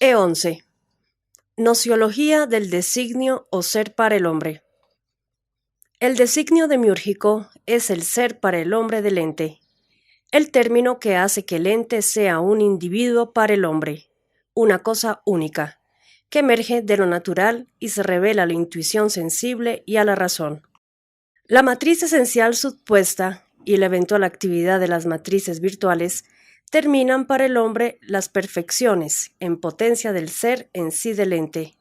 E11. Nociología del designio o ser para el hombre. El designio demiúrgico es el ser para el hombre del ente, el término que hace que el ente sea un individuo para el hombre, una cosa única, que emerge de lo natural y se revela a la intuición sensible y a la razón. La matriz esencial supuesta y la eventual actividad de las matrices virtuales terminan para el hombre las perfecciones en potencia del ser en sí del ente,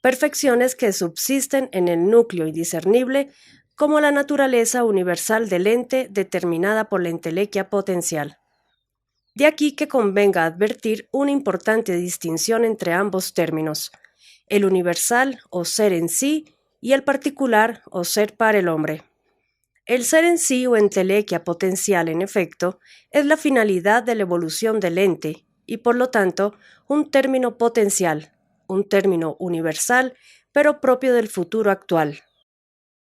perfecciones que subsisten en el núcleo indiscernible como la naturaleza universal del ente determinada por la entelequia potencial. De aquí que convenga advertir una importante distinción entre ambos términos, el universal o ser en sí y el particular o ser para el hombre. El ser en sí o entelequia potencial, en efecto, es la finalidad de la evolución del ente y, por lo tanto, un término potencial, un término universal, pero propio del futuro actual.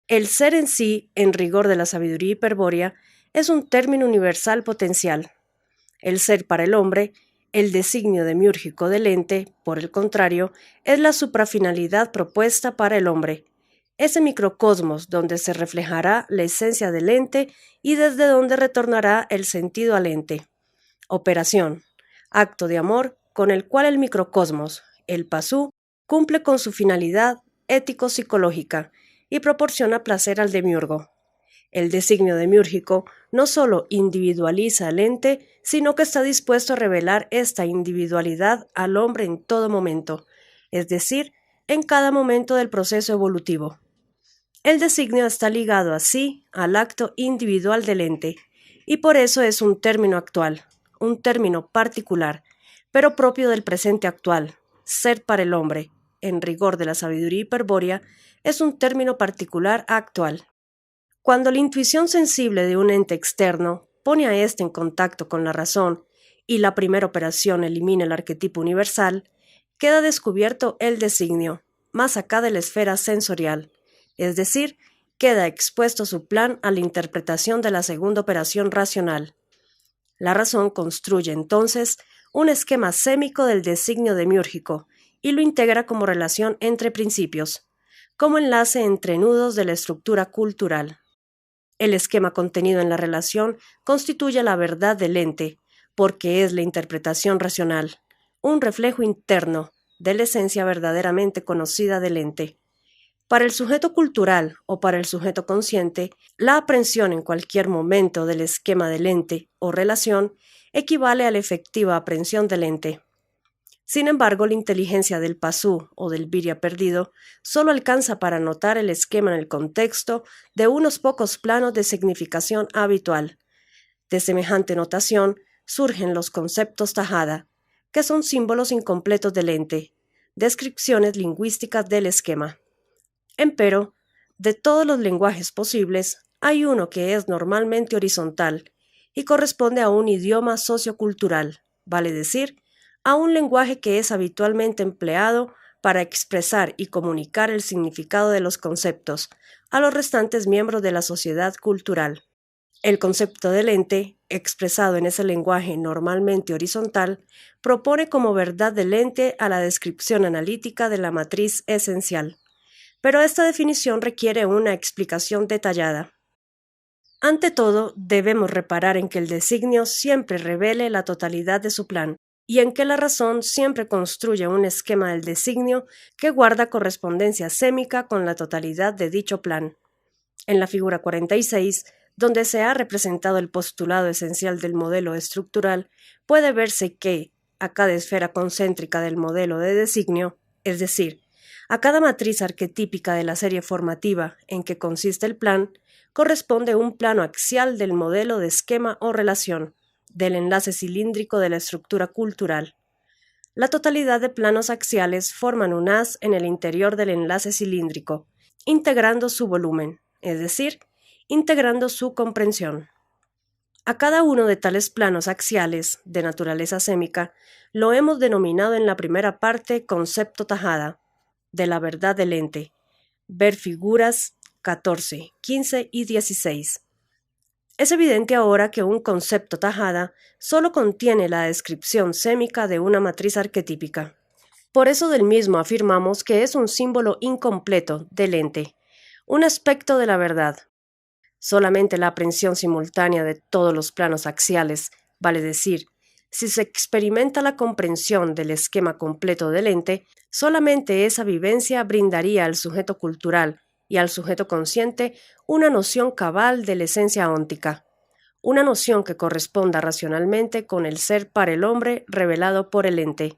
El ser en sí, en rigor de la sabiduría hiperbórea, es un término universal potencial. El ser para el hombre, el designio demiúrgico del ente, por el contrario, es la suprafinalidad propuesta para el hombre, ese microcosmos donde se reflejará la esencia del ente y desde donde retornará el sentido al ente. Operación, acto de amor con el cual el microcosmos, el pasú, cumple con su finalidad ético-psicológica y proporciona placer al demiurgo. El designio demiúrgico no solo individualiza al ente, sino que está dispuesto a revelar esta individualidad al hombre en todo momento, es decir, en cada momento del proceso evolutivo. El designio está ligado así al acto individual del ente, y por eso es un término actual, un término particular, pero propio del presente actual. Ser para el hombre, en rigor de la sabiduría hiperbórea, es un término particular actual. Cuando la intuición sensible de un ente externo pone a éste en contacto con la razón y la primera operación elimina el arquetipo universal, queda descubierto el designio, más acá de la esfera sensorial, es decir, queda expuesto su plan a la interpretación de la segunda operación racional. La razón construye entonces un esquema sémico del designio demiúrgico y lo integra como relación entre principios, como enlace entre nudos de la estructura cultural. El esquema contenido en la relación constituye la verdad del ente, porque es la interpretación racional, un reflejo interno de la esencia verdaderamente conocida del ente. Para el sujeto cultural o para el sujeto consciente, la aprehensión en cualquier momento del esquema del ente o relación equivale a la efectiva aprehensión del ente. Sin embargo, la inteligencia del pasú o del viria perdido solo alcanza para notar el esquema en el contexto de unos pocos planos de significación habitual. De semejante notación surgen los conceptos tajada, que son símbolos incompletos del ente, descripciones lingüísticas del esquema. Empero, de todos los lenguajes posibles, hay uno que es normalmente horizontal y corresponde a un idioma sociocultural, vale decir, a un lenguaje que es habitualmente empleado para expresar y comunicar el significado de los conceptos a los restantes miembros de la sociedad cultural. El concepto del ente, expresado en ese lenguaje normalmente horizontal, propone como verdad del ente a la descripción analítica de la matriz esencial. Pero esta definición requiere una explicación detallada. Ante todo, debemos reparar en que el designio siempre revele la totalidad de su plan, y en que la razón siempre construye un esquema del designio que guarda correspondencia sémica con la totalidad de dicho plan. En la figura 46, donde se ha representado el postulado esencial del modelo estructural, puede verse que, a cada esfera concéntrica del modelo de designio, es decir, a cada matriz arquetípica de la serie formativa en que consiste el plan, corresponde un plano axial del modelo de esquema o relación, del enlace cilíndrico de la estructura cultural. La totalidad de planos axiales forman un haz en el interior del enlace cilíndrico, integrando su volumen, es decir, integrando su comprensión. A cada uno de tales planos axiales, de naturaleza sémica, lo hemos denominado en la primera parte concepto tajada, de la verdad del ente. Ver figuras 14, 15 y 16. Es evidente ahora que un concepto tajada solo contiene la descripción sémica de una matriz arquetípica. Por eso del mismo afirmamos que es un símbolo incompleto del ente, un aspecto de la verdad. Solamente la aprehensión simultánea de todos los planos axiales, vale decir, si se experimenta la comprensión del esquema completo del ente, solamente esa vivencia brindaría al sujeto cultural y al sujeto consciente una noción cabal de la esencia óntica, una noción que corresponda racionalmente con el ser para el hombre revelado por el ente,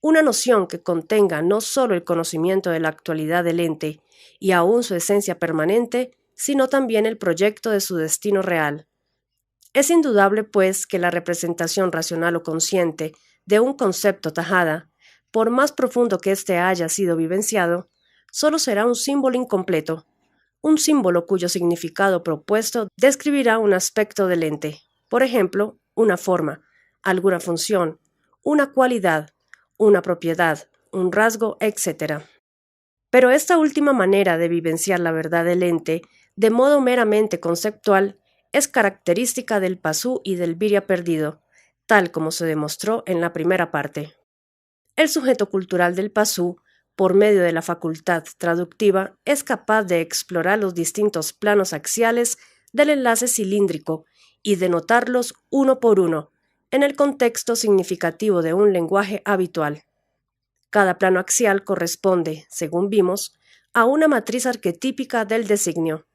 una noción que contenga no solo el conocimiento de la actualidad del ente y aún su esencia permanente, sino también el proyecto de su destino real. Es indudable, pues, que la representación racional o consciente de un concepto tajada, por más profundo que éste haya sido vivenciado, solo será un símbolo incompleto, un símbolo cuyo significado propuesto describirá un aspecto del ente, por ejemplo, una forma, alguna función, una cualidad, una propiedad, un rasgo, etc. Pero esta última manera de vivenciar la verdad del ente, de modo meramente conceptual, es característica del pasú y del viria perdido, tal como se demostró en la primera parte. El sujeto cultural del pasú, por medio de la facultad traductiva, es capaz de explorar los distintos planos axiales del enlace cilíndrico y de notarlos uno por uno, en el contexto significativo de un lenguaje habitual. Cada plano axial corresponde, según vimos, a una matriz arquetípica del designio,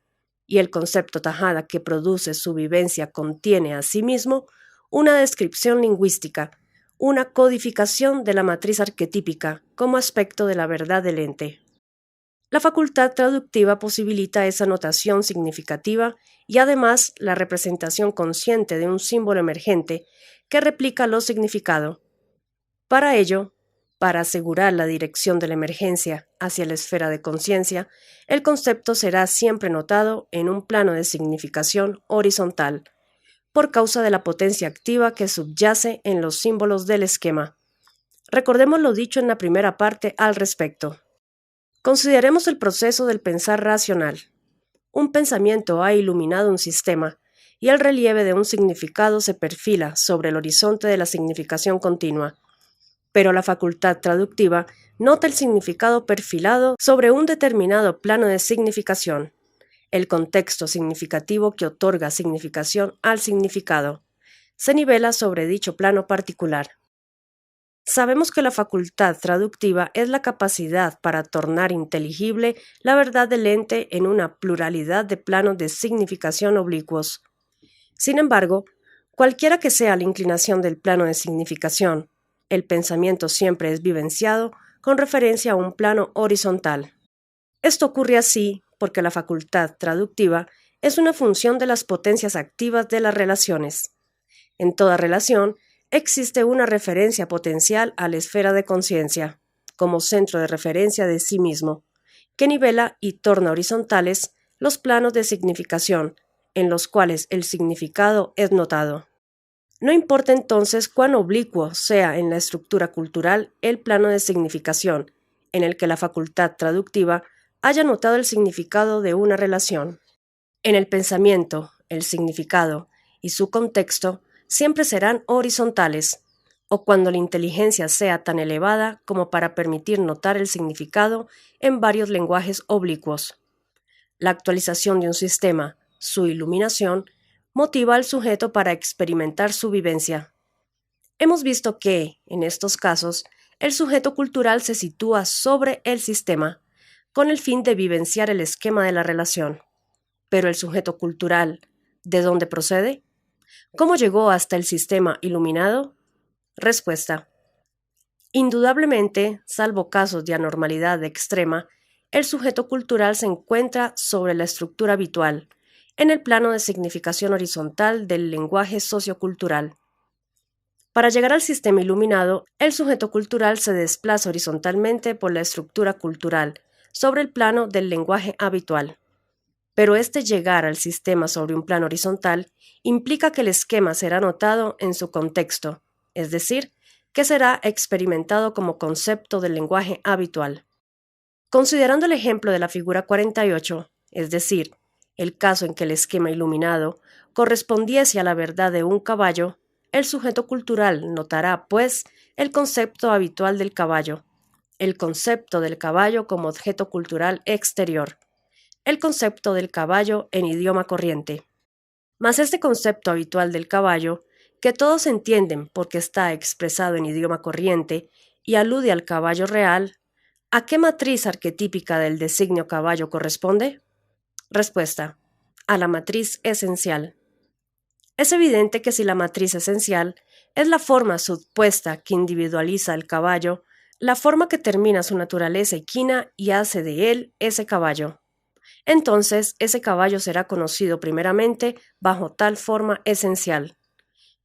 y el concepto tajada que produce su vivencia contiene asimismo una descripción lingüística, una codificación de la matriz arquetípica como aspecto de la verdad del ente. La facultad traductiva posibilita esa notación significativa y además la representación consciente de un símbolo emergente que replica lo significado. Para ello, para asegurar la dirección de la emergencia hacia la esfera de conciencia, el concepto será siempre notado en un plano de significación horizontal, por causa de la potencia activa que subyace en los símbolos del esquema. Recordemos lo dicho en la primera parte al respecto. Consideremos el proceso del pensar racional. Un pensamiento ha iluminado un sistema y el relieve de un significado se perfila sobre el horizonte de la significación continua, pero la facultad traductiva nota el significado perfilado sobre un determinado plano de significación, el contexto significativo que otorga significación al significado. Se nivela sobre dicho plano particular. Sabemos que la facultad traductiva es la capacidad para tornar inteligible la verdad del ente en una pluralidad de planos de significación oblicuos. Sin embargo, cualquiera que sea la inclinación del plano de significación, el pensamiento siempre es vivenciado con referencia a un plano horizontal. Esto ocurre así porque la facultad traductiva es una función de las potencias activas de las relaciones. En toda relación existe una referencia potencial a la esfera de conciencia, como centro de referencia de sí mismo, que nivela y torna horizontales los planos de significación, en los cuales el significado es notado. No importa entonces cuán oblicuo sea en la estructura cultural el plano de significación, en el que la facultad traductiva haya notado el significado de una relación. En el pensamiento, el significado y su contexto siempre serán horizontales, o cuando la inteligencia sea tan elevada como para permitir notar el significado en varios lenguajes oblicuos. La actualización de un sistema, su iluminación, motiva al sujeto para experimentar su vivencia. Hemos visto que, en estos casos, el sujeto cultural se sitúa sobre el sistema, con el fin de vivenciar el esquema de la relación. Pero el sujeto cultural, ¿de dónde procede? ¿Cómo llegó hasta el sistema iluminado? Respuesta. Indudablemente, salvo casos de anormalidad extrema, el sujeto cultural se encuentra sobre la estructura habitual, en el plano de significación horizontal del lenguaje sociocultural. Para llegar al sistema iluminado, el sujeto cultural se desplaza horizontalmente por la estructura cultural, sobre el plano del lenguaje habitual. Pero este llegar al sistema sobre un plano horizontal implica que el esquema será notado en su contexto, es decir, que será experimentado como concepto del lenguaje habitual. Considerando el ejemplo de la figura 48, es decir, el caso en que el esquema iluminado correspondiese a la verdad de un caballo, el sujeto cultural notará, pues, el concepto habitual del caballo, el concepto del caballo como objeto cultural exterior, el concepto del caballo en idioma corriente. Mas este concepto habitual del caballo, que todos entienden porque está expresado en idioma corriente y alude al caballo real, ¿a qué matriz arquetípica del designio caballo corresponde? Respuesta: a la matriz esencial. Es evidente que si la matriz esencial es la forma supuesta que individualiza al caballo, la forma que termina su naturaleza equina y hace de él ese caballo, entonces ese caballo será conocido primeramente bajo tal forma esencial.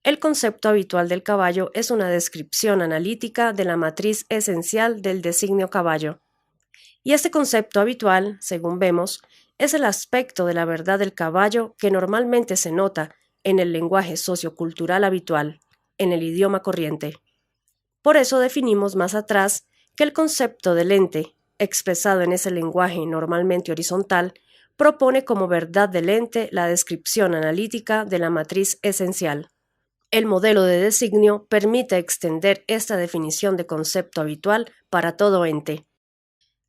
El concepto habitual del caballo es una descripción analítica de la matriz esencial del designio caballo. Y este concepto habitual, según vemos, es el aspecto de la verdad del caballo que normalmente se nota en el lenguaje sociocultural habitual, en el idioma corriente. Por eso definimos más atrás que el concepto del ente, expresado en ese lenguaje normalmente horizontal, propone como verdad del ente la descripción analítica de la matriz esencial. El modelo de designio permite extender esta definición de concepto habitual para todo ente.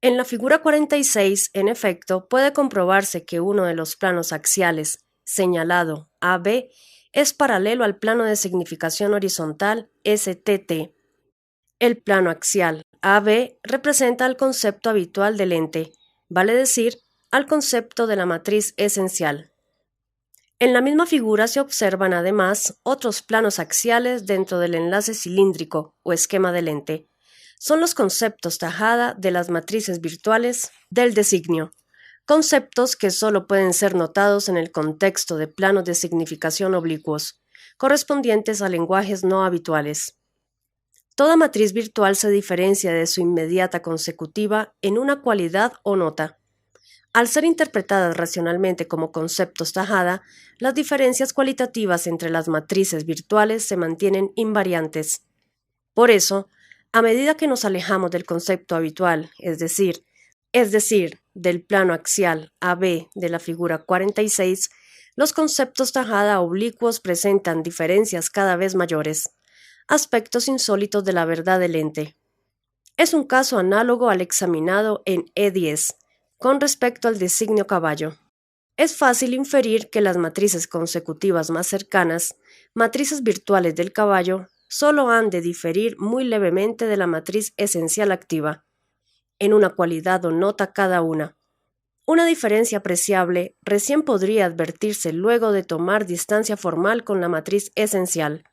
En la figura 46, en efecto, puede comprobarse que uno de los planos axiales, señalado AB, es paralelo al plano de significación horizontal STT. El plano axial AB representa el concepto habitual del ente, vale decir, al concepto de la matriz esencial. En la misma figura se observan además otros planos axiales dentro del enlace cilíndrico o esquema del ente. Son los conceptos tajada de las matrices virtuales del designio, conceptos que solo pueden ser notados en el contexto de planos de significación oblicuos, correspondientes a lenguajes no habituales. Toda matriz virtual se diferencia de su inmediata consecutiva en una cualidad o nota. Al ser interpretadas racionalmente como conceptos tajada, las diferencias cualitativas entre las matrices virtuales se mantienen invariantes. Por eso, a medida que nos alejamos del concepto habitual, es decir, del plano axial AB de la figura 46, los conceptos tajada oblicuos presentan diferencias cada vez mayores, aspectos insólitos de la verdad del ente. Es un caso análogo al examinado en E10, con respecto al designio caballo. Es fácil inferir que las matrices consecutivas más cercanas, matrices virtuales del caballo, solo han de diferir muy levemente de la matriz esencial activa, en una cualidad o nota cada una. Una diferencia apreciable recién podría advertirse luego de tomar distancia formal con la matriz esencial,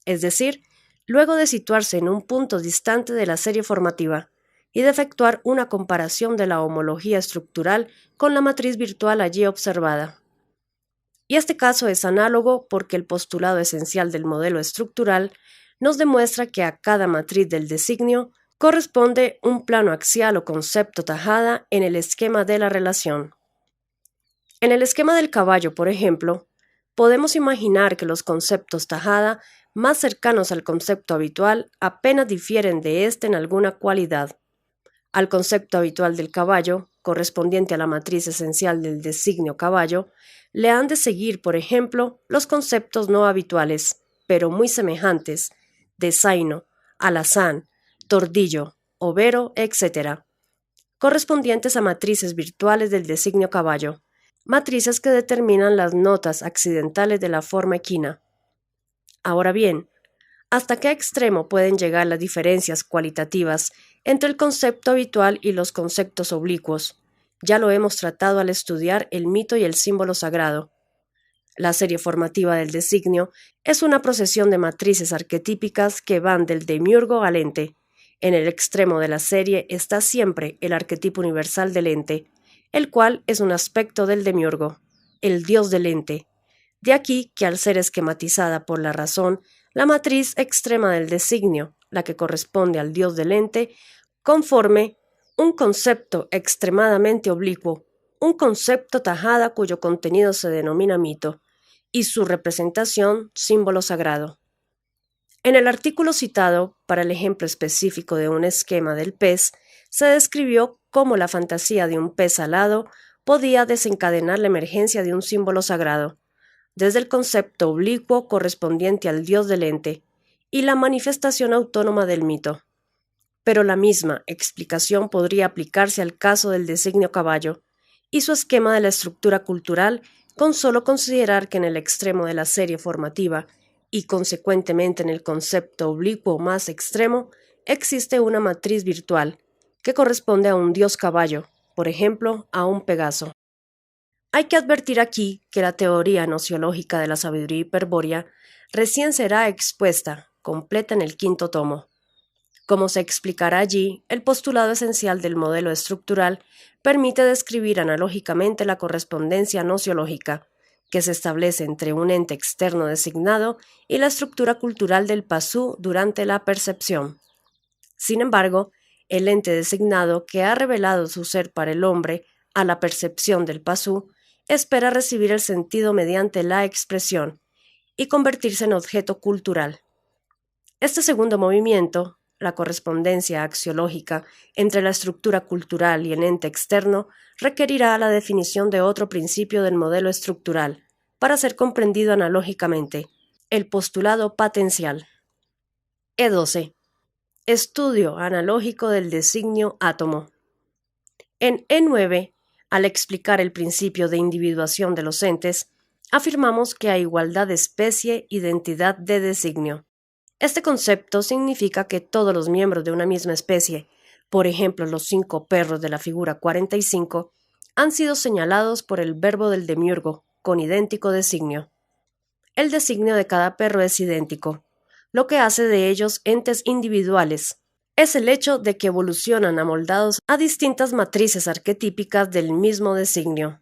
es decir, luego de situarse en un punto distante de la serie formativa y de efectuar una comparación de la homología estructural con la matriz virtual allí observada. Y este caso es análogo porque el postulado esencial del modelo estructural nos demuestra que a cada matriz del designio corresponde un plano axial o concepto tajada en el esquema de la relación. En el esquema del caballo, por ejemplo, podemos imaginar que los conceptos tajada más cercanos al concepto habitual apenas difieren de éste en alguna cualidad. Al concepto habitual del caballo, correspondiente a la matriz esencial del designio caballo, le han de seguir, por ejemplo, los conceptos no habituales, pero muy semejantes, de zaino, alazán, tordillo, overo, etc., correspondientes a matrices virtuales del designio caballo, matrices que determinan las notas accidentales de la forma equina. Ahora bien, ¿hasta qué extremo pueden llegar las diferencias cualitativas entre el concepto habitual y los conceptos oblicuos? Ya lo hemos tratado al estudiar el mito y el símbolo sagrado. La serie formativa del designio es una procesión de matrices arquetípicas que van del demiurgo al ente. En el extremo de la serie está siempre el arquetipo universal del ente, el cual es un aspecto del demiurgo, el dios del ente. De aquí que al ser esquematizada por la razón, la matriz extrema del designio, la que corresponde al dios del ente, conforme un concepto extremadamente oblicuo, un concepto tajada cuyo contenido se denomina mito, y su representación símbolo sagrado. En el artículo citado, para el ejemplo específico de un esquema del pez, se describió cómo la fantasía de un pez alado podía desencadenar la emergencia de un símbolo sagrado, desde el concepto oblicuo correspondiente al dios del ente, y la manifestación autónoma del mito. pero la misma explicación podría aplicarse al caso del designio caballo y su esquema de la estructura cultural con solo considerar que en el extremo de la serie formativa y consecuentemente en el concepto oblicuo más extremo existe una matriz virtual que corresponde a un dios caballo, por ejemplo, a un Pegaso. Hay que advertir aquí que la teoría nociológica de la sabiduría hiperbórea recién será expuesta, completa en el quinto tomo. Como se explicará allí, el postulado esencial del modelo estructural permite describir analógicamente la correspondencia nociológica que se establece entre un ente externo designado y la estructura cultural del pasú durante la percepción. Sin embargo, el ente designado que ha revelado su ser para el hombre a la percepción del pasú espera recibir el sentido mediante la expresión y convertirse en objeto cultural. Este segundo movimiento, la correspondencia axiológica entre la estructura cultural y el ente externo, requerirá la definición de otro principio del modelo estructural para ser comprendido analógicamente, el postulado patencial. E12. Estudio analógico del designio átomo. En E9, al explicar el principio de individuación de los entes, afirmamos que hay igualdad de especie y de entidad de designio. Este concepto significa que todos los miembros de una misma especie, por ejemplo los 5 perros de la figura 45, han sido señalados por el verbo del demiurgo, con idéntico designio. El designio de cada perro es idéntico. Lo que hace de ellos entes individuales es el hecho de que evolucionan amoldados a distintas matrices arquetípicas del mismo designio.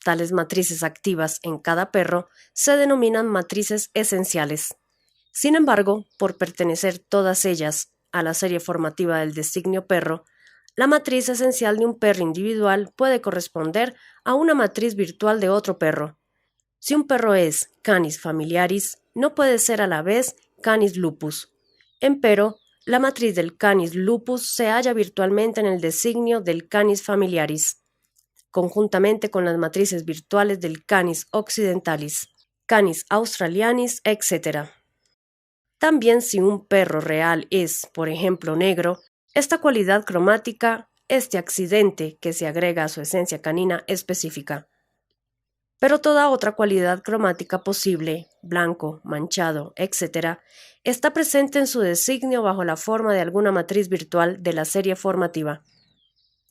Tales matrices activas en cada perro se denominan matrices esenciales. Sin embargo, por pertenecer todas ellas a la serie formativa del designio perro, la matriz esencial de un perro individual puede corresponder a una matriz virtual de otro perro. Si un perro es Canis familiaris, no puede ser a la vez Canis lupus. Empero, la matriz del Canis lupus se halla virtualmente en el designio del Canis familiaris, conjuntamente con las matrices virtuales del Canis occidentalis, Canis australianis, etc. También si un perro real es, por ejemplo, negro, esta cualidad cromática, este accidente que se agrega a su esencia canina específica. Pero toda otra cualidad cromática posible, blanco, manchado, etc., está presente en su designio bajo la forma de alguna matriz virtual de la serie formativa.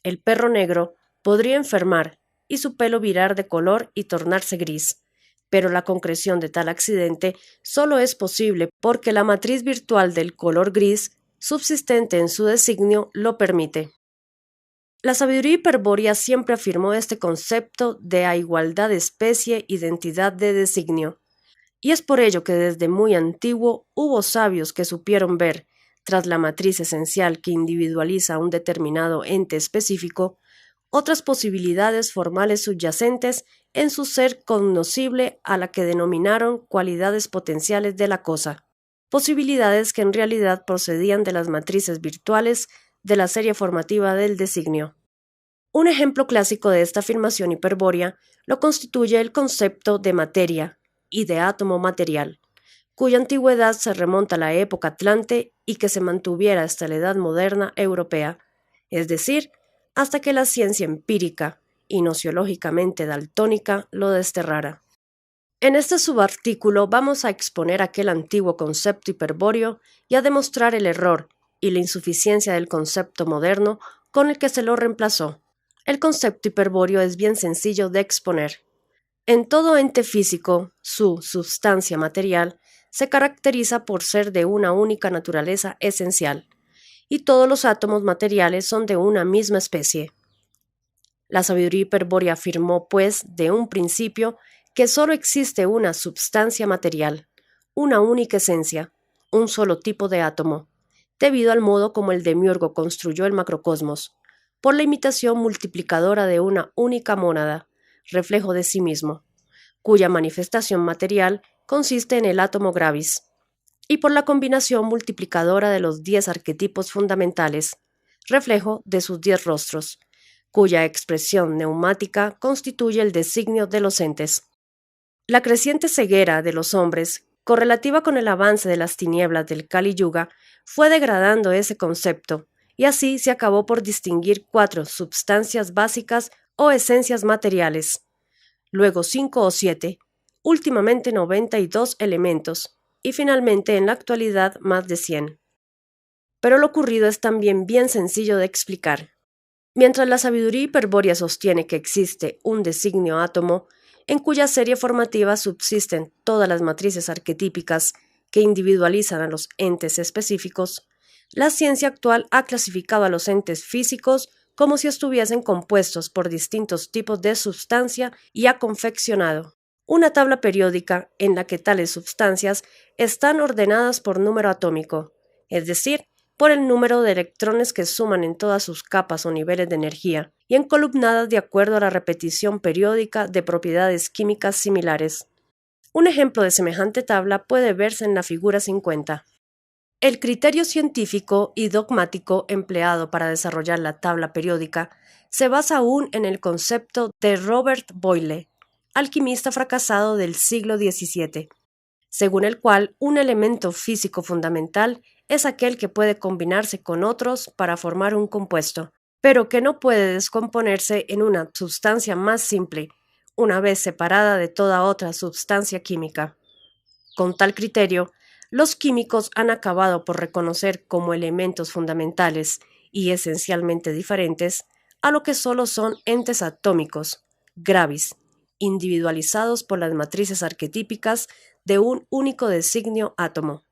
El perro negro podría enfermar y su pelo virar de color y tornarse gris, pero la concreción de tal accidente solo es posible porque la matriz virtual del color gris, subsistente en su designio, lo permite. La sabiduría hiperbórea siempre afirmó este concepto de a igualdad de especie, identidad de designio, y es por ello que desde muy antiguo hubo sabios que supieron ver, tras la matriz esencial que individualiza un determinado ente específico, otras posibilidades formales subyacentes en su ser cognoscible a la que denominaron cualidades potenciales de la cosa, posibilidades que en realidad procedían de las matrices virtuales de la serie formativa del designio. Un ejemplo clásico de esta afirmación hiperbórea lo constituye el concepto de materia y de átomo material, cuya antigüedad se remonta a la época atlante y que se mantuviera hasta la edad moderna europea, es decir, hasta que la ciencia empírica y nociológicamente daltónica lo desterrara. En este subartículo vamos a exponer aquel antiguo concepto hiperbóreo y a demostrar el error y la insuficiencia del concepto moderno con el que se lo reemplazó. El concepto hiperbóreo es bien sencillo de exponer. En todo ente físico, su substancia material se caracteriza por ser de una única naturaleza esencial, y todos los átomos materiales son de una misma especie. La sabiduría hiperbórea afirmó, pues, de un principio que solo existe una substancia material, una única esencia, un solo tipo de átomo, debido al modo como el demiurgo construyó el macrocosmos, por la imitación multiplicadora de una única mónada, reflejo de sí mismo, cuya manifestación material consiste en el átomo gravis, y por la combinación multiplicadora de los 10 arquetipos fundamentales, reflejo de sus 10 rostros, cuya expresión neumática constituye el designio de los entes. La creciente ceguera de los hombres, correlativa con el avance de las tinieblas del Kali Yuga, fue degradando ese concepto y así se acabó por distinguir 4 sustancias básicas o esencias materiales, luego 5 o 7, últimamente 92 elementos, y finalmente en la actualidad más de 100. Pero lo ocurrido es también bien sencillo de explicar. Mientras la sabiduría hiperbórea sostiene que existe un designio átomo, en cuya serie formativa subsisten todas las matrices arquetípicas que individualizan a los entes específicos, la ciencia actual ha clasificado a los entes físicos como si estuviesen compuestos por distintos tipos de sustancia y ha confeccionado una tabla periódica en la que tales sustancias están ordenadas por número atómico, es decir, por el número de electrones que suman en todas sus capas o niveles de energía, y encolumnadas de acuerdo a la repetición periódica de propiedades químicas similares. Un ejemplo de semejante tabla puede verse en la figura 50. El criterio científico y dogmático empleado para desarrollar la tabla periódica se basa aún en el concepto de Robert Boyle, alquimista fracasado del siglo XVII, según el cual un elemento físico fundamental es aquel que puede combinarse con otros para formar un compuesto, pero que no puede descomponerse en una sustancia más simple, una vez separada de toda otra sustancia química. Con tal criterio, los químicos han acabado por reconocer como elementos fundamentales y esencialmente diferentes a lo que solo son entes atómicos, gravis, individualizados por las matrices arquetípicas de un único designio átomo.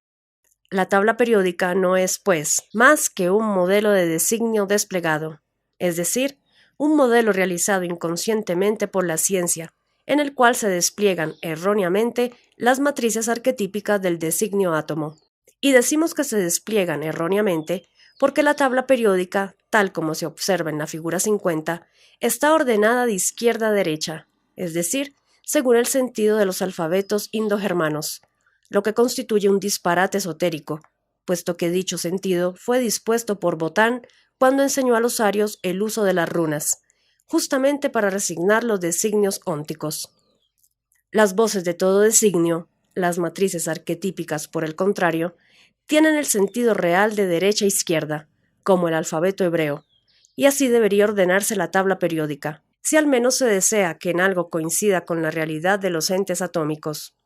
La tabla periódica no es, pues, más que un modelo de designio desplegado, es decir, un modelo realizado inconscientemente por la ciencia, en el cual se despliegan erróneamente las matrices arquetípicas del designio átomo. Y decimos que se despliegan erróneamente porque la tabla periódica, tal como se observa en la figura 50, está ordenada de izquierda a derecha, es decir, según el sentido de los alfabetos indogermanos, lo que constituye un disparate esotérico, puesto que dicho sentido fue dispuesto por Botán cuando enseñó a los arios el uso de las runas, justamente para resignar los designios ónticos. Las voces de todo designio, las matrices arquetípicas, por el contrario, tienen el sentido real de derecha a izquierda, como el alfabeto hebreo, y así debería ordenarse la tabla periódica, si al menos se desea que en algo coincida con la realidad de los entes atómicos.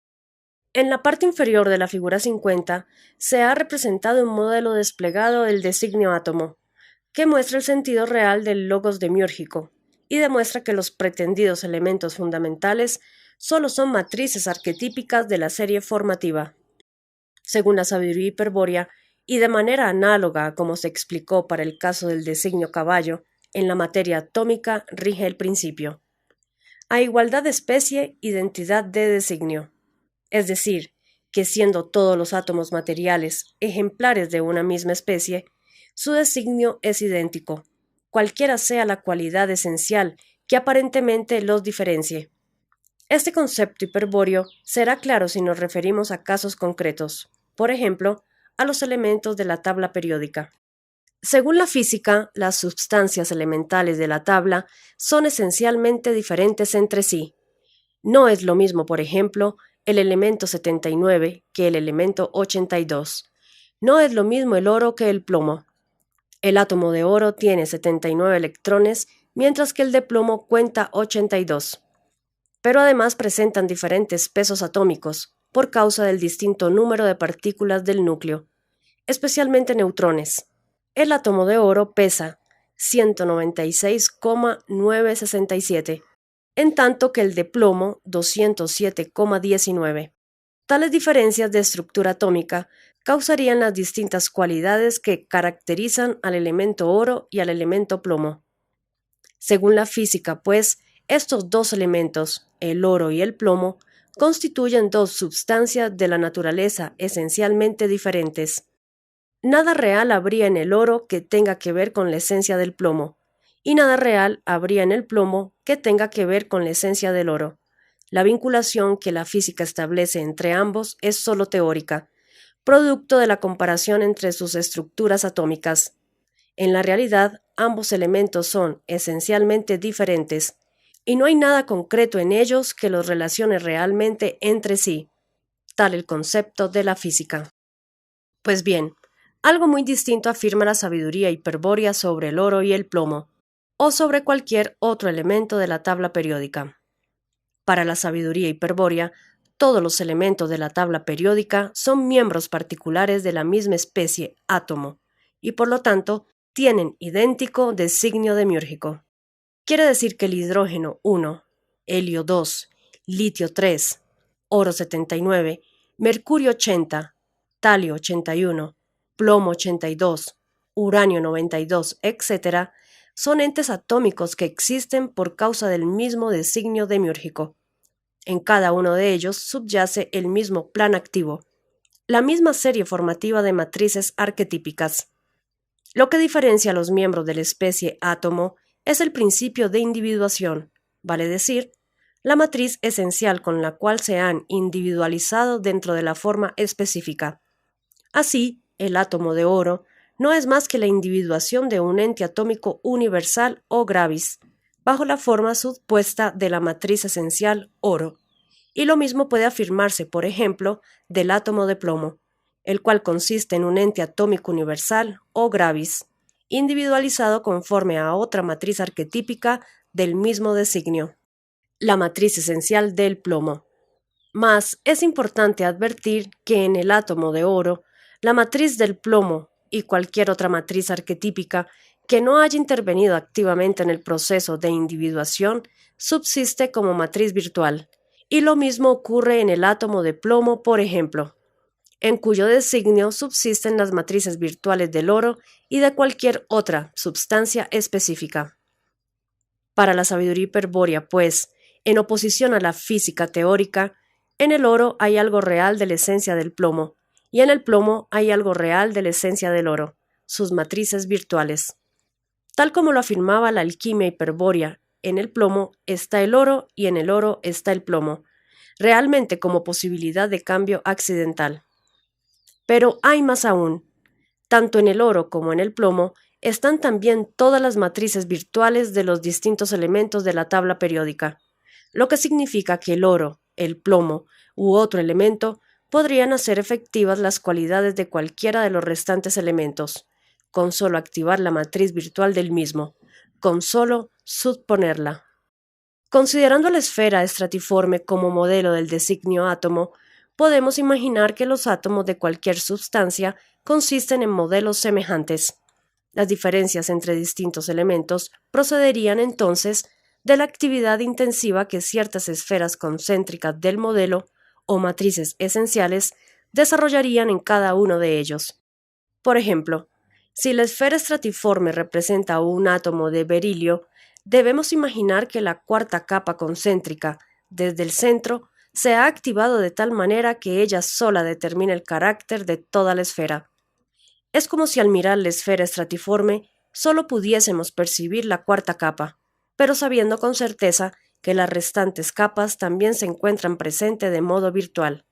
En la parte inferior de la figura 50 se ha representado un modelo desplegado del designio átomo, que muestra el sentido real del logos demiúrgico y demuestra que los pretendidos elementos fundamentales solo son matrices arquetípicas de la serie formativa. Según la sabiduría hiperbórea, y de manera análoga a como se explicó para el caso del designio caballo, en la materia atómica rige el principio. A igualdad de especie, identidad de designio. Es decir, que siendo todos los átomos materiales ejemplares de una misma especie, su designio es idéntico, cualquiera sea la cualidad esencial que aparentemente los diferencie. Este concepto hiperbóreo será claro si nos referimos a casos concretos, por ejemplo, a los elementos de la tabla periódica. Según la física, las sustancias elementales de la tabla son esencialmente diferentes entre sí. No es lo mismo, por ejemplo, el elemento 79 que el elemento 82. No es lo mismo el oro que el plomo. El átomo de oro tiene 79 electrones, mientras que el de plomo cuenta 82. Pero además presentan diferentes pesos atómicos por causa del distinto número de partículas del núcleo, especialmente neutrones. El átomo de oro pesa 196,967, en tanto que el de plomo 207,19. Tales diferencias de estructura atómica causarían las distintas cualidades que caracterizan al elemento oro y al elemento plomo. Según la física, pues, estos dos elementos, el oro y el plomo, constituyen dos sustancias de la naturaleza esencialmente diferentes. Nada real habría en el oro que tenga que ver con la esencia del plomo, y nada real habría en el plomo que tenga que ver con la esencia del oro. La vinculación que la física establece entre ambos es solo teórica, producto de la comparación entre sus estructuras atómicas. En la realidad, ambos elementos son esencialmente diferentes, y no hay nada concreto en ellos que los relacione realmente entre sí, tal el concepto de la física. Pues bien, Algo muy distinto afirma la sabiduría hiperbórea sobre el oro y el plomo, o sobre cualquier otro elemento de la tabla periódica. Para la sabiduría hiperbórea, todos los elementos de la tabla periódica son miembros particulares de la misma especie átomo, y por lo tanto tienen idéntico designio demiúrgico. Quiere decir que el hidrógeno 1, helio 2, litio 3, oro 79, mercurio 80, talio 81, plomo 82, uranio 92, etc., son entes atómicos que existen por causa del mismo designio demiúrgico. En cada uno de ellos subyace el mismo plan activo, la misma serie formativa de matrices arquetípicas. Lo que diferencia a los miembros de la especie átomo es el principio de individuación, vale decir, la matriz esencial con la cual se han individualizado dentro de la forma específica. Así, el átomo de oro no es más que la individuación de un ente atómico universal o gravis, bajo la forma supuesta de la matriz esencial oro. Y lo mismo puede afirmarse, por ejemplo, del átomo de plomo, el cual consiste en un ente atómico universal o gravis, individualizado conforme a otra matriz arquetípica del mismo designio, la matriz esencial del plomo. Mas es importante advertir que en el átomo de oro, la matriz del plomo y cualquier otra matriz arquetípica que no haya intervenido activamente en el proceso de individuación subsiste como matriz virtual, y lo mismo ocurre en el átomo de plomo, por ejemplo, en cuyo designio subsisten las matrices virtuales del oro y de cualquier otra sustancia específica. Para la sabiduría hiperbórea, pues, en oposición a la física teórica, en el oro hay algo real de la esencia del plomo, y en el plomo hay algo real de la esencia del oro, sus matrices virtuales. Tal como lo afirmaba la alquimia hiperbórea, en el plomo está el oro y en el oro está el plomo, realmente como posibilidad de cambio accidental. Pero hay más aún. Tanto en el oro como en el plomo están también todas las matrices virtuales de los distintos elementos de la tabla periódica, lo que significa que el oro, el plomo u otro elemento podrían hacer efectivas las cualidades de cualquiera de los restantes elementos, con solo activar la matriz virtual del mismo, con solo suponerla. Considerando la esfera estratiforme como modelo del designio átomo, podemos imaginar que los átomos de cualquier sustancia consisten en modelos semejantes. Las diferencias entre distintos elementos procederían entonces de la actividad intensiva que ciertas esferas concéntricas del modelo o matrices esenciales desarrollarían en cada uno de ellos. Por ejemplo, si la esfera estratiforme representa un átomo de berilio, debemos imaginar que la cuarta capa concéntrica, desde el centro, se ha activado de tal manera que ella sola determina el carácter de toda la esfera. Es como si al mirar la esfera estratiforme solo pudiésemos percibir la cuarta capa, pero sabiendo con certeza que las restantes capas también se encuentran presentes de modo virtual.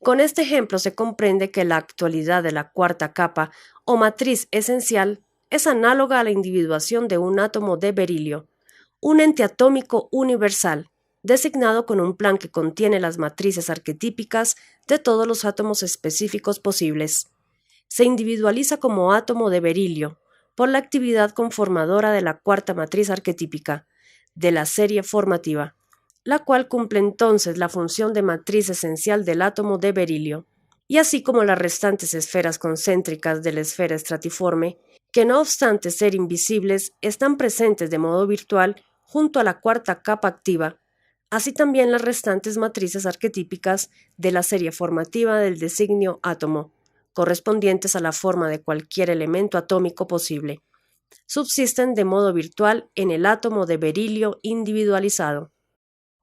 Con este ejemplo se comprende que la actualidad de la cuarta capa o matriz esencial es análoga a la individuación de un átomo de berilio, un ente atómico universal, designado con un plan que contiene las matrices arquetípicas de todos los átomos específicos posibles. Se individualiza como átomo de berilio por la actividad conformadora de la cuarta matriz arquetípica, de la serie formativa, la cual cumple entonces la función de matriz esencial del átomo de berilio, y así como las restantes esferas concéntricas de la esfera estratiforme, que no obstante ser invisibles, están presentes de modo virtual junto a la cuarta capa activa, así también las restantes matrices arquetípicas de la serie formativa del designio átomo, correspondientes a la forma de cualquier elemento atómico posible, subsisten de modo virtual en el átomo de berilio individualizado.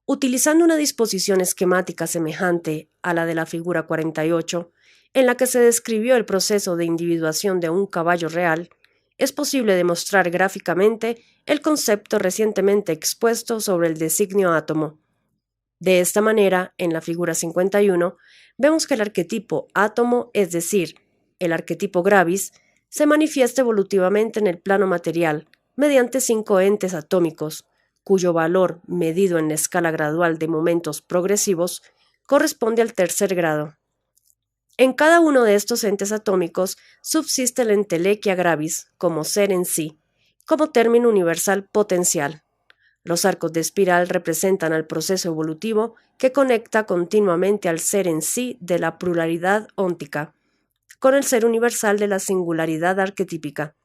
Utilizando una disposición esquemática semejante a la de la figura 48, en la que se describió el proceso de individuación de un caballo real, es posible demostrar gráficamente el concepto recientemente expuesto sobre el designio átomo. De esta manera, en la figura 51, vemos que el arquetipo átomo, es decir, el arquetipo gravis, se manifiesta evolutivamente en el plano material mediante 5 entes atómicos, cuyo valor, medido en la escala gradual de momentos progresivos, corresponde al tercer grado. En cada uno de estos entes atómicos subsiste la entelequia gravis como ser en sí, como término universal potencial. Los arcos de espiral representan al proceso evolutivo que conecta continuamente al ser en sí de la pluralidad óntica con el ser universal de la singularidad arquetípica.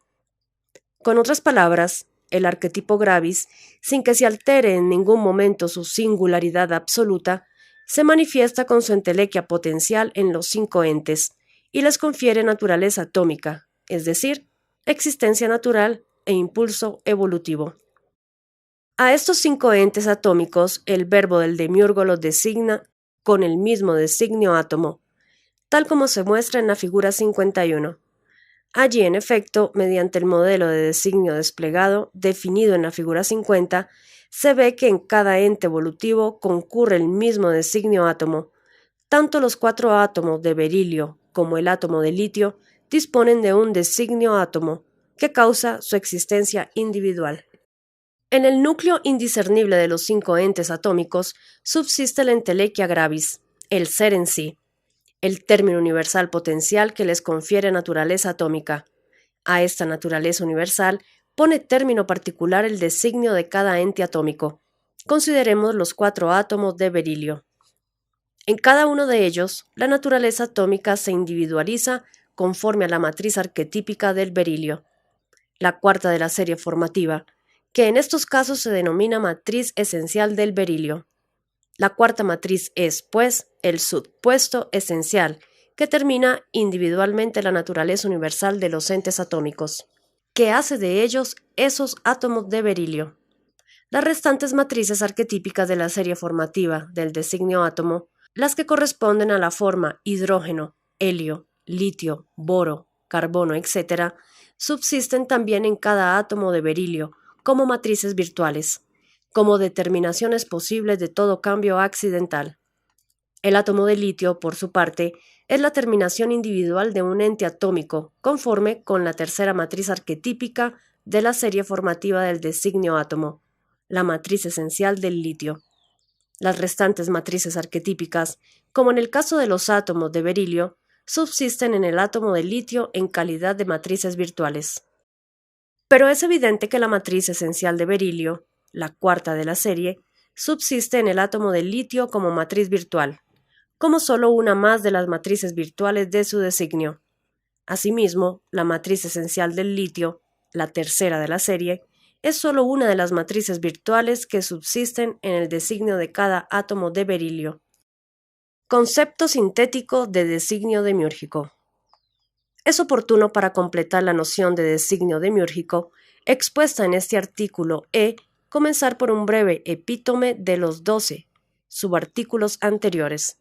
Con otras palabras, el arquetipo gravis, sin que se altere en ningún momento su singularidad absoluta, se manifiesta con su entelequia potencial en los 5 entes y les confiere naturaleza atómica, es decir, existencia natural e impulso evolutivo. A estos 5 entes atómicos el verbo del demiurgo los designa con el mismo designio átomo, tal como se muestra en la figura 51. Allí, en efecto, mediante el modelo de designio desplegado, definido en la figura 50, se ve que en cada ente evolutivo concurre el mismo designio átomo. Tanto los 4 átomos de berilio como el átomo de litio disponen de un designio átomo que causa su existencia individual. En el núcleo indiscernible de los 5 entes atómicos subsiste la entelequia gravis, el ser en sí, el término universal potencial que les confiere naturaleza atómica. A esta naturaleza universal pone término particular el designio de cada ente atómico. Consideremos los 4 átomos de berilio. En cada uno de ellos, la naturaleza atómica se individualiza conforme a la matriz arquetípica del berilio, la cuarta de la serie formativa, que en estos casos se denomina matriz esencial del berilio. La cuarta matriz es, pues, el subpuesto esencial, que determina individualmente la naturaleza universal de los entes atómicos, que hace de ellos esos átomos de berilio. Las restantes matrices arquetípicas de la serie formativa del designio átomo, las que corresponden a la forma hidrógeno, helio, litio, boro, carbono, etc., subsisten también en cada átomo de berilio como matrices virtuales, como determinaciones posibles de todo cambio accidental. El átomo de litio, por su parte, es la terminación individual de un ente atómico, conforme con la tercera matriz arquetípica de la serie formativa del designio átomo, la matriz esencial del litio. Las restantes matrices arquetípicas, como en el caso de los átomos de berilio, subsisten en el átomo de litio en calidad de matrices virtuales. Pero es evidente que la matriz esencial de berilio, la cuarta de la serie, subsiste en el átomo de litio como matriz virtual, como solo una más de las matrices virtuales de su designio. Asimismo, la matriz esencial del litio, la tercera de la serie, es solo una de las matrices virtuales que subsisten en el designio de cada átomo de berilio. Concepto sintético de designio demiúrgico. Es oportuno para completar la noción de designio demiúrgico expuesta en este artículo comenzar por un breve epítome de los 12 subartículos anteriores.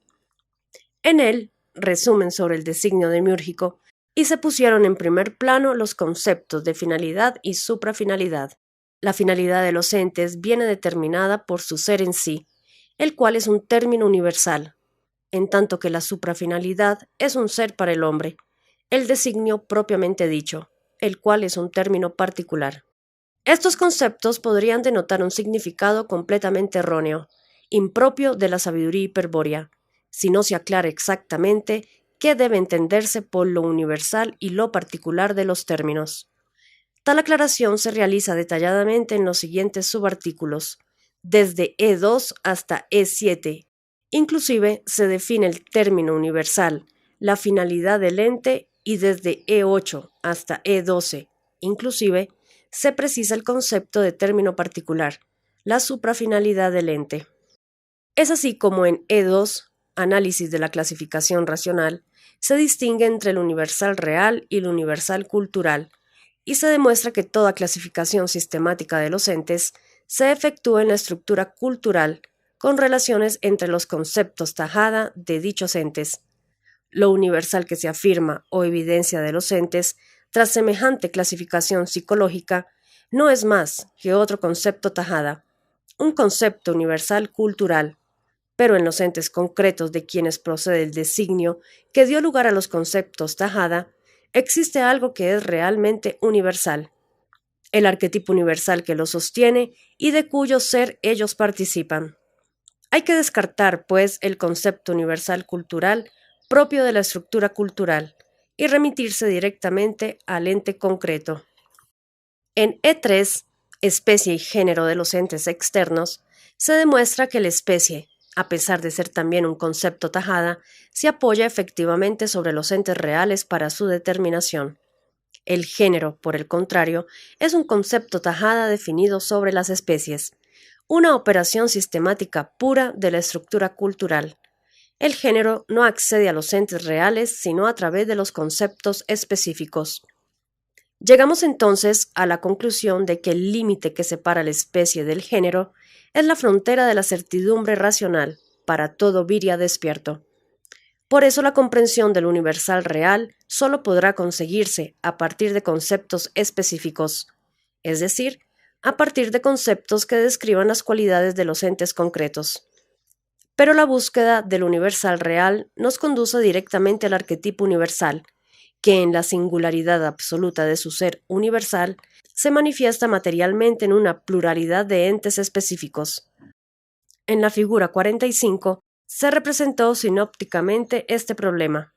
En él, resumen sobre el designio demiúrgico y se pusieron en primer plano los conceptos de finalidad y suprafinalidad. La finalidad de los entes viene determinada por su ser en sí, el cual es un término universal, en tanto que la suprafinalidad es un ser para el hombre, el designio propiamente dicho, el cual es un término particular. Estos conceptos podrían denotar un significado completamente erróneo, impropio de la sabiduría hiperbórea, si no se aclara exactamente qué debe entenderse por lo universal y lo particular de los términos. Tal aclaración se realiza detalladamente en los siguientes subartículos, desde E2 hasta E7. Inclusive se define el término universal, la finalidad del ente y desde E8 hasta E12, inclusive, se precisa el concepto de término particular, la suprafinalidad del ente. Es así como en E2, análisis de la clasificación racional, se distingue entre el universal real y el universal cultural, y se demuestra que toda clasificación sistemática de los entes se efectúa en la estructura cultural, con relaciones entre los conceptos tajada de dichos entes. Lo universal que se afirma o evidencia de los entes, tras semejante clasificación psicológica, no es más que otro concepto tajada, un concepto universal cultural, pero en los entes concretos de quienes procede el designio que dio lugar a los conceptos tajada, existe algo que es realmente universal, el arquetipo universal que lo sostiene y de cuyo ser ellos participan. Hay que descartar, pues, el concepto universal cultural propio de la estructura cultural, y remitirse directamente al ente concreto. En E3, especie y género de los entes externos, se demuestra que la especie, a pesar de ser también un concepto tajada, se apoya efectivamente sobre los entes reales para su determinación. El género, por el contrario, es un concepto tajada definido sobre las especies, una operación sistemática pura de la estructura cultural. El género no accede a los entes reales sino a través de los conceptos específicos. Llegamos entonces a la conclusión de que el límite que separa la especie del género es la frontera de la certidumbre racional para todo viria despierto. Por eso la comprensión del universal real solo podrá conseguirse a partir de conceptos específicos, es decir, a partir de conceptos que describan las cualidades de los entes concretos. Pero la búsqueda del universal real nos conduce directamente al arquetipo universal, que en la singularidad absoluta de su ser universal se manifiesta materialmente en una pluralidad de entes específicos. En la figura 45 se representó sinópticamente este problema,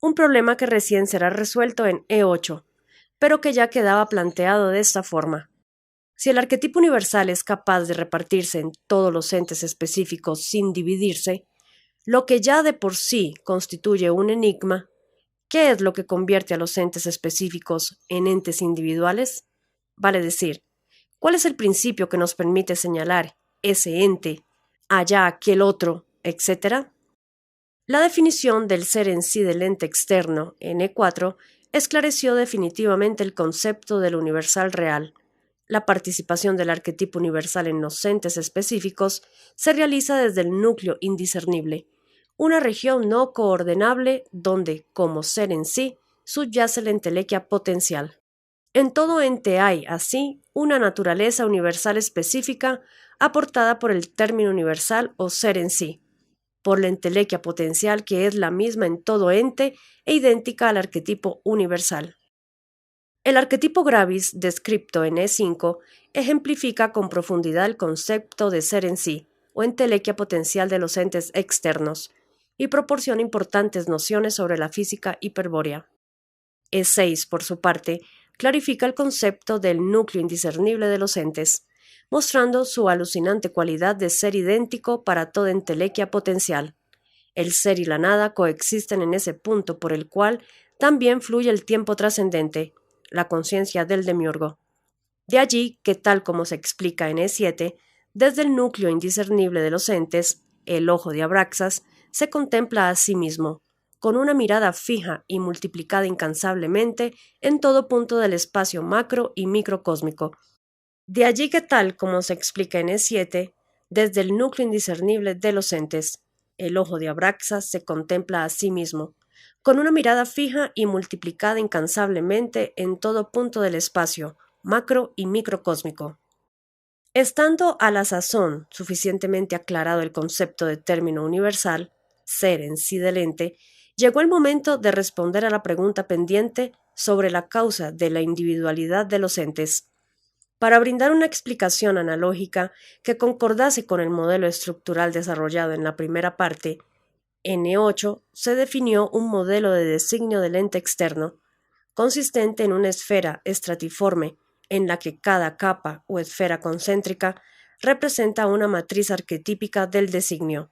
un problema que recién será resuelto en E8, pero que ya quedaba planteado de esta forma. Si el arquetipo universal es capaz de repartirse en todos los entes específicos sin dividirse, lo que ya de por sí constituye un enigma, ¿qué es lo que convierte a los entes específicos en entes individuales? Vale decir, ¿cuál es el principio que nos permite señalar ese ente, allá aquel otro, etcétera? La definición del ser en sí del ente externo en E4 esclareció definitivamente el concepto del universal real. La participación del arquetipo universal en los entes específicos se realiza desde el núcleo indiscernible, una región no coordenable donde, como ser en sí, subyace la entelequia potencial. En todo ente hay, así, una naturaleza universal específica aportada por el término universal o ser en sí, por la entelequia potencial que es la misma en todo ente e idéntica al arquetipo universal. El arquetipo gravis, descripto en E5, ejemplifica con profundidad el concepto de ser en sí, o entelequia potencial de los entes externos, y proporciona importantes nociones sobre la física hiperbórea. E6, por su parte, clarifica el concepto del núcleo indiscernible de los entes, mostrando su alucinante cualidad de ser idéntico para toda entelequia potencial. El ser y la nada coexisten en ese punto por el cual también fluye el tiempo trascendente, la conciencia del demiurgo. De allí que, tal como se explica en E7, desde el núcleo indiscernible de los entes, el ojo de Abraxas, se contempla a sí mismo, con una mirada fija y multiplicada incansablemente en todo punto del espacio macro y microcósmico. De allí que, tal como se explica en E7, desde el núcleo indiscernible de los entes, el ojo de Abraxas se contempla a sí mismo, con una mirada fija y multiplicada incansablemente en todo punto del espacio, macro y microcósmico. Estando a la sazón suficientemente aclarado el concepto de término universal, ser en sí del ente, llegó el momento de responder a la pregunta pendiente sobre la causa de la individualidad de los entes. Para brindar una explicación analógica que concordase con el modelo estructural desarrollado en la primera parte, en E8 se definió un modelo de designio del ente externo, consistente en una esfera estratiforme en la que cada capa o esfera concéntrica representa una matriz arquetípica del designio.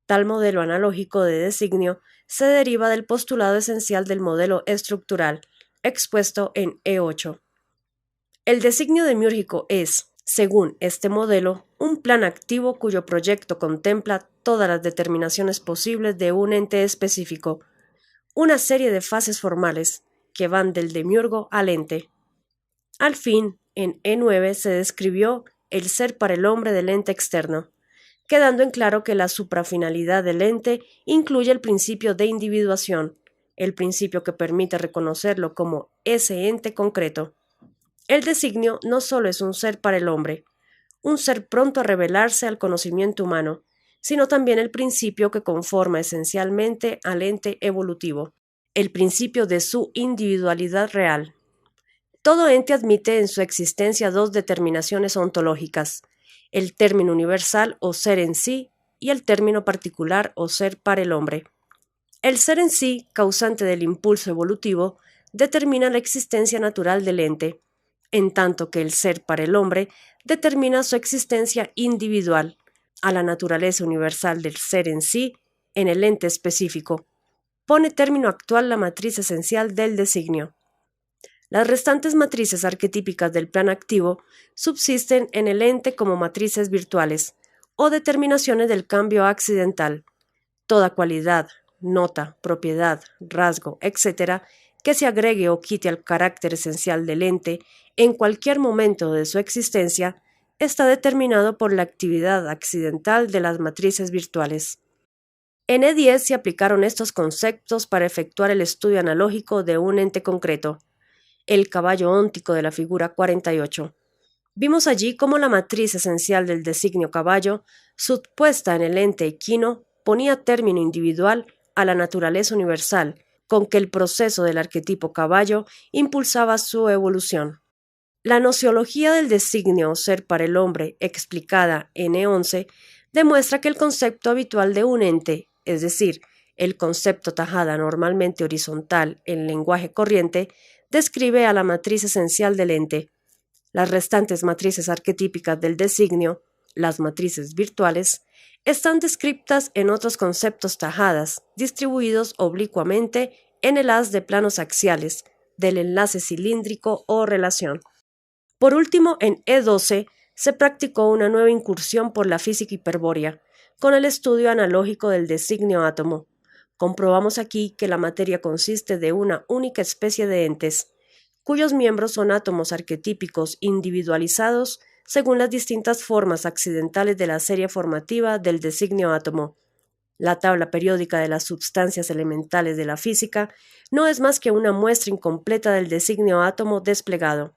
Tal modelo analógico de designio se deriva del postulado esencial del modelo estructural, expuesto en E8. El designio demiúrgico es, según este modelo, un plan activo cuyo proyecto contempla todas las determinaciones posibles de un ente específico, una serie de fases formales que van del demiurgo al ente. Al fin, en E9 se describió el ser para el hombre del ente externo, quedando en claro que la suprafinalidad del ente incluye el principio de individuación, el principio que permite reconocerlo como ese ente concreto. El designio no solo es un ser para el hombre, un ser pronto a revelarse al conocimiento humano, sino también el principio que conforma esencialmente al ente evolutivo, el principio de su individualidad real. Todo ente admite en su existencia dos determinaciones ontológicas, el término universal o ser en sí y el término particular o ser para el hombre. El ser en sí, causante del impulso evolutivo, determina la existencia natural del ente, en tanto que el ser para el hombre determina su existencia individual, a la naturaleza universal del ser en sí, en el ente específico. Pone término actual la matriz esencial del designio. Las restantes matrices arquetípicas del plan activo subsisten en el ente como matrices virtuales o determinaciones del cambio accidental. Toda cualidad, nota, propiedad, rasgo, etc., que se agregue o quite al carácter esencial del ente en cualquier momento de su existencia, está determinado por la actividad accidental de las matrices virtuales. En E10 se aplicaron estos conceptos para efectuar el estudio analógico de un ente concreto, el caballo óntico de la figura 48. Vimos allí cómo la matriz esencial del designio caballo, subpuesta en el ente equino, ponía término individual a la naturaleza universal, con que el proceso del arquetipo caballo impulsaba su evolución. La nociología del designio o ser para el hombre, explicada en E11, demuestra que el concepto habitual de un ente, es decir, el concepto tajada normalmente horizontal en lenguaje corriente, describe a la matriz esencial del ente. Las restantes matrices arquetípicas del designio, las matrices virtuales, están descritas en otros conceptos tajadas, distribuidos oblicuamente en el haz de planos axiales del enlace cilíndrico o relación. Por último, en E12 se practicó una nueva incursión por la física hiperbórea, con el estudio analógico del designio átomo. Comprobamos aquí que la materia consiste de una única especie de entes, cuyos miembros son átomos arquetípicos individualizados según las distintas formas accidentales de la serie formativa del designio átomo. La tabla periódica de las sustancias elementales de la física no es más que una muestra incompleta del designio átomo desplegado.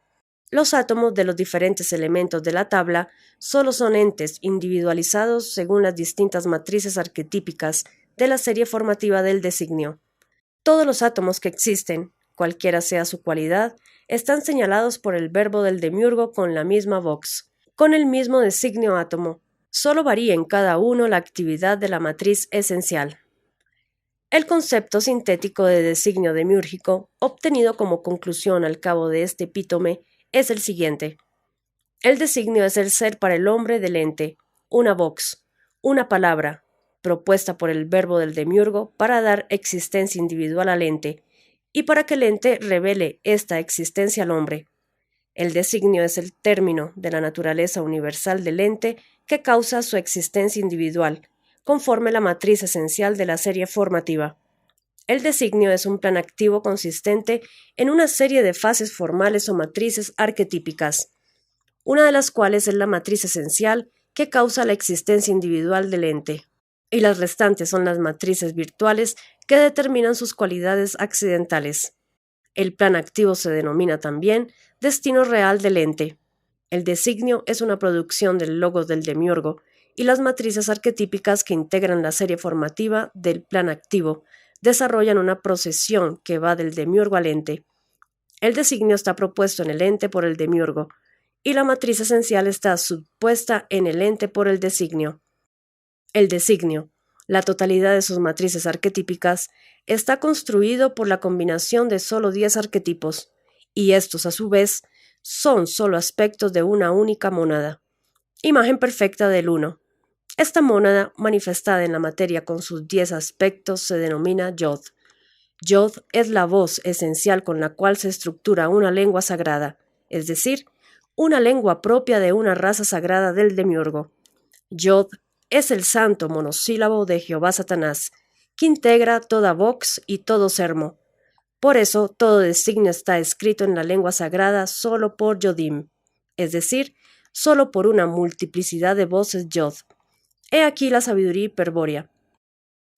Los átomos de los diferentes elementos de la tabla solo son entes individualizados según las distintas matrices arquetípicas de la serie formativa del designio. Todos los átomos que existen, cualquiera sea su cualidad, están señalados por el verbo del demiurgo con la misma vox, con el mismo designio átomo. Solo varía en cada uno la actividad de la matriz esencial. El concepto sintético de designio demiúrgico, obtenido como conclusión al cabo de este epítome, es el siguiente. El designio es el ser para el hombre del ente, una vox, una palabra, propuesta por el verbo del demiurgo para dar existencia individual al ente, y para que el ente revele esta existencia al hombre. El designio es el término de la naturaleza universal del ente que causa su existencia individual, conforme la matriz esencial de la serie formativa. El designio es un plan activo consistente en una serie de fases formales o matrices arquetípicas, una de las cuales es la matriz esencial que causa la existencia individual del ente, y las restantes son las matrices virtuales que determinan sus cualidades accidentales. El plan activo se denomina también destino real del ente. El designio es una producción del logos del demiurgo y las matrices arquetípicas que integran la serie formativa del plan activo desarrollan una procesión que va del demiurgo al ente. El designio está propuesto en el ente por el demiurgo y la matriz esencial está subpuesta en el ente por el designio. El designio, la totalidad de sus matrices arquetípicas, está construido por la combinación de solo 10 arquetipos, y estos a su vez son solo aspectos de una única mónada, imagen perfecta del uno. Esta mónada, manifestada en la materia con sus 10 aspectos, se denomina Yod. Yod es la voz esencial con la cual se estructura una lengua sagrada, es decir, una lengua propia de una raza sagrada del demiurgo. Yod es el santo monosílabo de Jehová Satanás, que integra toda vox y todo sermo. Por eso, todo designio está escrito en la lengua sagrada solo por Yodim, es decir, solo por una multiplicidad de voces Yod. He aquí la sabiduría hiperbórea.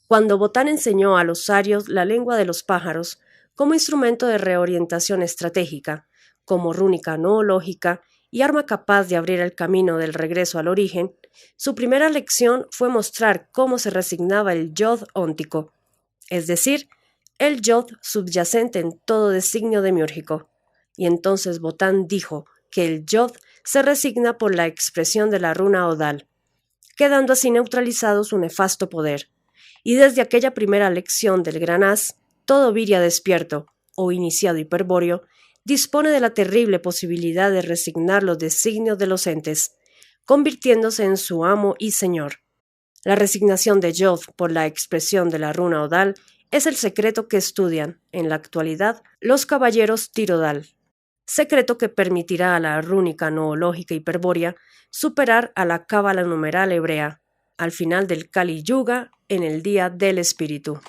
Cuando Botán enseñó a los arios la lengua de los pájaros como instrumento de reorientación estratégica, como rúnica noológica y arma capaz de abrir el camino del regreso al origen, su primera lección fue mostrar cómo se resignaba el yod óntico, es decir, el yod subyacente en todo designio demiúrgico. Y entonces Botán dijo que el yod se resigna por la expresión de la runa odal, quedando así neutralizado su nefasto poder, y desde aquella primera lección del gran as, todo Viria despierto, o iniciado hiperbóreo, dispone de la terrible posibilidad de resignar los designios de los entes, convirtiéndose en su amo y señor. La resignación de Jod por la expresión de la runa Odal es el secreto que estudian, en la actualidad, los caballeros Tirodal, secreto que permitirá a la rúnica noológica hiperbórea superar a la cábala numeral hebrea, al final del Kali Yuga, en el día del espíritu.